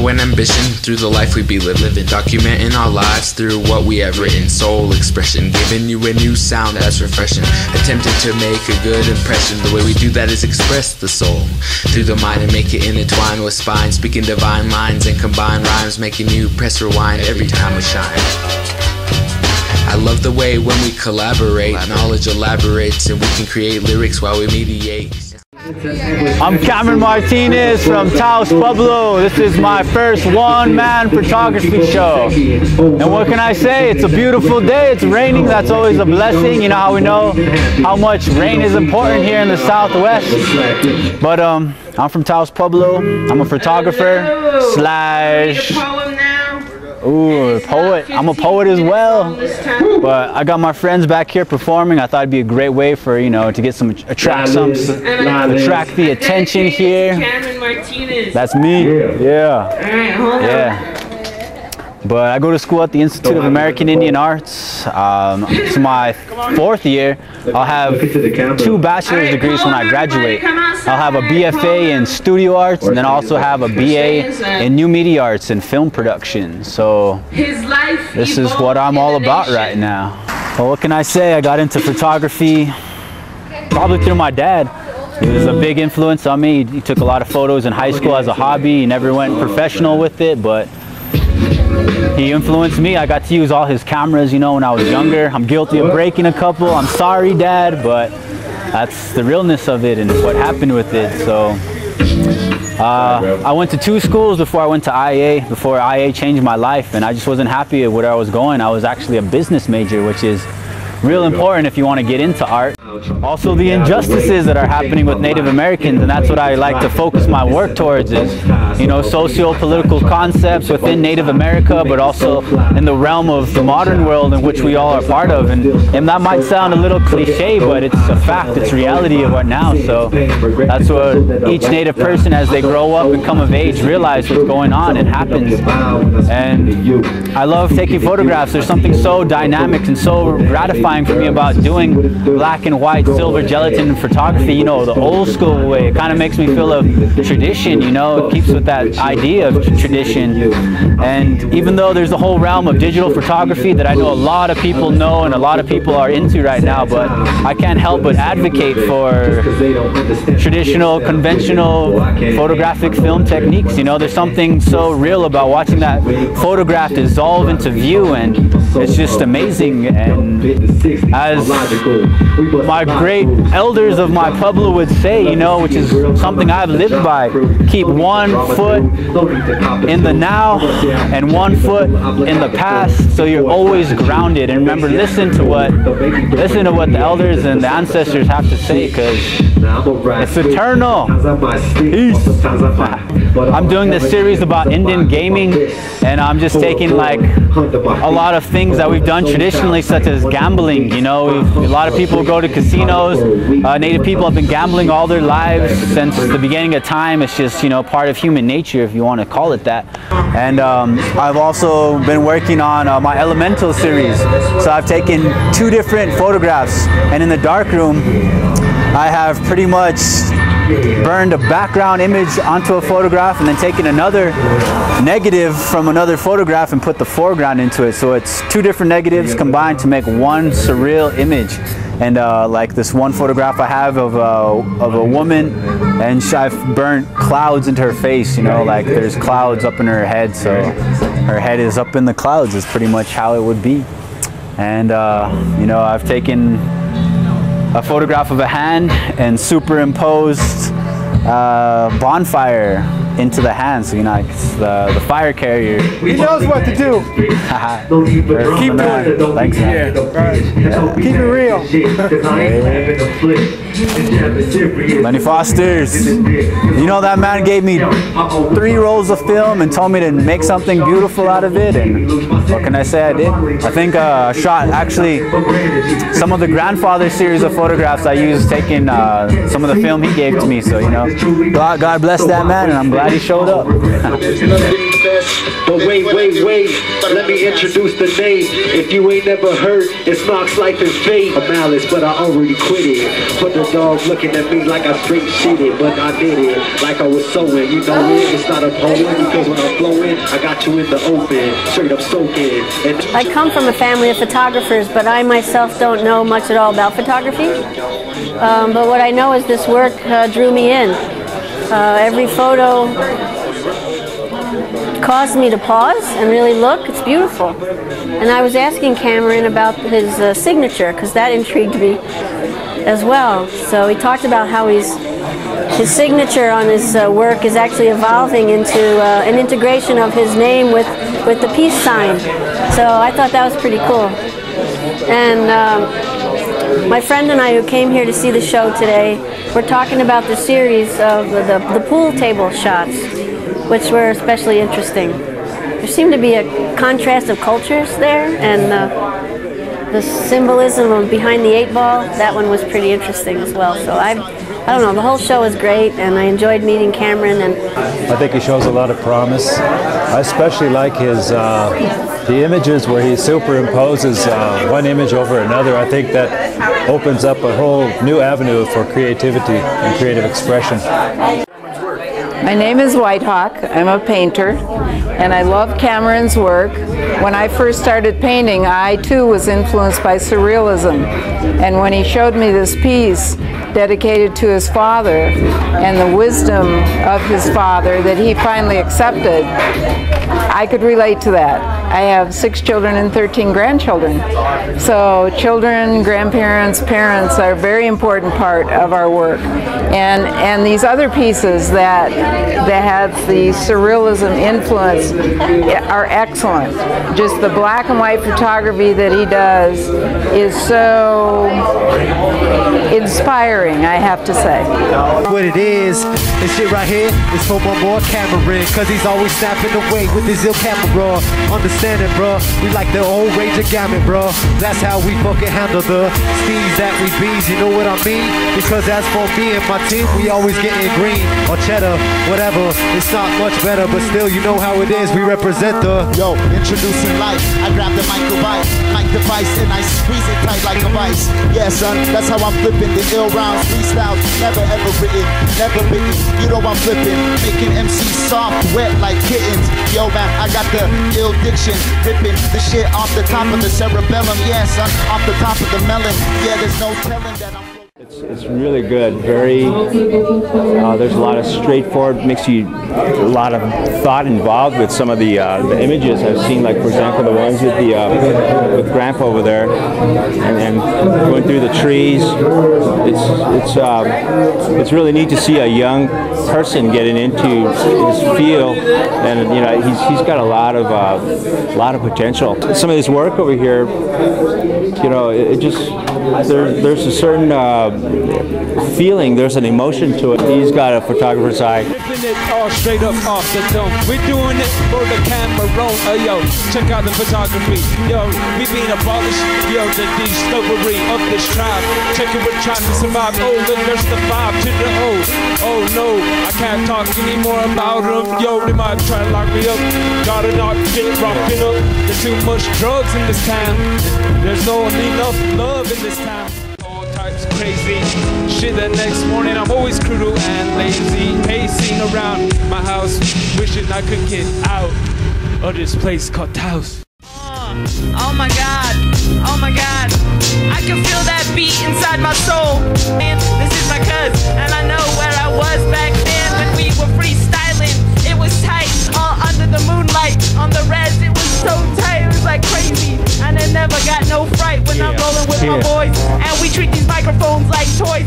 flow and ambition through the life we be living, documenting our lives through what we have written. Soul expression, giving you a new sound that's refreshing, attempting to make a good impression. The way we do that is express the soul through the mind and make it intertwine with spine, speaking divine lines and combine rhymes, making you press rewind every time we shine. I love the way when we collaborate, knowledge elaborates and we can create lyrics while we mediate. I'm Cameron Martinez from Taos Pueblo. This is my first one-man photography show. And what can I say? It's a beautiful day. It's raining. That's always a blessing. You know how we know how much rain is important here in the Southwest. But I'm from Taos Pueblo. I'm a photographer slash... Ooh, poet. I'm a poet as well. But I got my friends back here performing. I thought it'd be a great way for, you know, to get attract the attention here. That's me. Yeah. But I go to school at the Institute of American Indian Arts. It's my 4th year. I'll have 2 bachelor's degrees when I graduate. I'll have a BFA in studio arts and then also have a BA in new media arts and film production. So this is what I'm all about right now. Well, what can I say? I got into photography probably through my dad. He was a big influence on me. He took a lot of photos in high school as a hobby. He never went professional with it, but he influenced me. I got to use all his cameras, you know, when I was younger. I'm guilty of breaking a couple. I'm sorry, Dad, but that's the realness of it and what happened with it. So I went to 2 schools before I went to IA, before IA changed my life, and I just wasn't happy at where I was going. I was actually a business major, which is real important if you want to get into art. Also the injustices that are happening with Native Americans, and that's what I like to focus my work towards is, you know, socio-political concepts within Native America, but also in the realm of the modern world in which we all are part of. And that might sound a little cliche, but it's a fact, it's reality of what now. So that's what each Native person, as they grow up and come of age, realize what's going on and happens. And I love taking photographs. There's something so dynamic and so gratifying for me about doing black and white silver gelatin photography, you know, the old school way. It kind of makes me feel of tradition, you know, it keeps with that idea of tradition. And even though there's a whole realm of digital photography that I know a lot of people know and a lot of people are into right now, but I can't help but advocate for traditional, conventional photographic film techniques. You know, there's something so real about watching that photograph dissolve into view, and it's just amazing. And as my great elders of my Pueblo would say, you know, which is something I've lived by, keep 1 foot in the now and 1 foot in the past, so you're always grounded. And remember, listen to what the elders and the ancestors have to say, because it's eternal. Peace. I'm doing this series about Indian gaming, and I'm just taking like a lot of things that we've done traditionally, such as gambling. You know, a lot of people go to casinos. Native people have been gambling all their lives since the beginning of time. It's just, you know, part of human nature, if you want to call it that. And I've also been working on my Elemental series. So I've taken 2 different photographs, and in the darkroom I have pretty much burned a background image onto a photograph and then taken another negative from another photograph and put the foreground into it. So it's 2 different negatives combined to make one surreal image. And like this one photograph I have of a woman, and I've burnt clouds into her face, you know, like there's clouds up in her head, so her head is up in the clouds is pretty much how it would be. And you know, I've taken a photograph of a hand and superimposed bonfire into the hand, so you know, it's the fire carrier. He knows what to do. Keep doing it. Thanks, man. Yeah. Keep it real. Lenny Foster's. You know, that man gave me 3 rolls of film and told me to make something beautiful out of it, and what can I say I did? I think I shot actually some of the grandfather series of photographs I used taking some of the film he gave to me, so you know, God bless that man, and I'm glad glad he showed up. But wait, let me introduce the name. If you ain't never heard, it's Mark's Life and Fate. I'm Malice, but I already quit it. Put the dog looking at me like I straight shitted, but I did it like I was sewing. You know it, it's not a poem, because when I'm flowing, I got you in the open, straight up soaking. I come from a family of photographers, but I myself don't know much at all about photography. But what I know is this work drew me in. Every photo caused me to pause and really look. It's beautiful. And I was asking Cameron about his signature, because that intrigued me as well. So he talked about how his signature on his work is actually evolving into an integration of his name with the peace sign. So I thought that was pretty cool. And my friend and I, who came here to see the show today, we're talking about the series of the pool table shots, which were especially interesting. There seemed to be a contrast of cultures there, and the symbolism of behind the 8 ball, that one was pretty interesting as well. So I don't know, the whole show was great, and I enjoyed meeting Cameron. And I think he shows a lot of promise. I especially like his the images where he superimposes one image over another. I think that opens up a whole new avenue for creativity and creative expression. My name is Whitehawk. I'm a painter, and I love Cameron's work. When I first started painting, I too was influenced by surrealism. And when he showed me this piece dedicated to his father and the wisdom of his father that he finally accepted, I could relate to that. I have 6 children and 13 grandchildren. So children, grandparents, parents are a very important part of our work. And these other pieces that have the surrealism influence are excellent. Just the black and white photography that he does is so inspiring, I have to say. What it is, this shit right here is for my boy Cameron, cause he's always snapping away with his ill camera. Understand it, bro, we like the whole range of gamut, bro. That's how we fucking handle the steeds that we bees, you know what I mean? Because as for me and my team, we always getting green or cheddar, whatever. It's not much better, but still, you know how it is, we represent the... Yo, introducing life, I grab the mic device and I squeeze it tight like a vice. Yeah, son, that's how I'm flipping the ill rounds, freestyles, never ever written, never bitten. You know I'm flipping, making MCs soft, wet like kittens. Yo, man, I got the ill diction, ripping the shit off the top of the cerebellum. Yeah, son, off the top of the melon. Yeah, there's no telling that I'm... It's really good. Very. There's a lot of straightforward. Makes you a lot of thought involved with some of the images I've seen. Like for example, the ones with the with Grandpa over there, and going through the trees. It's really neat to see a young person getting into his field, and you know he's got a lot of potential. Some of his work over here, you know, it just there's a certain feeling, there's an emotion to it. He's got a photographer's eye. Ripping it all straight up off the dome. We're doing it for the Cameron. Yo, check out the photography. Yo, we being abolished. Yo, the de-slavery of this tribe. Check it, we're trying to survive. Oh, then there's the 5 to the O. Oh no, I can't talk anymore about them. Yo, they might try to lock me up. Gotta not get rocking up. There's too much drugs in this town. There's no enough love in this town. Crazy shit. The next morning I'm always cruel and lazy, pacing around my house, wishing I could get out of this place called Taos. Oh my god, oh my god, I can feel that beat inside my soul. And this is my cuz, and I know where I was back then when we were freestyling. It was tight, all under the moonlight, on the res, it was so tight, it was like crazy. And I never got no fright when I'm rolling with my boys, and we treat these microphones like toys.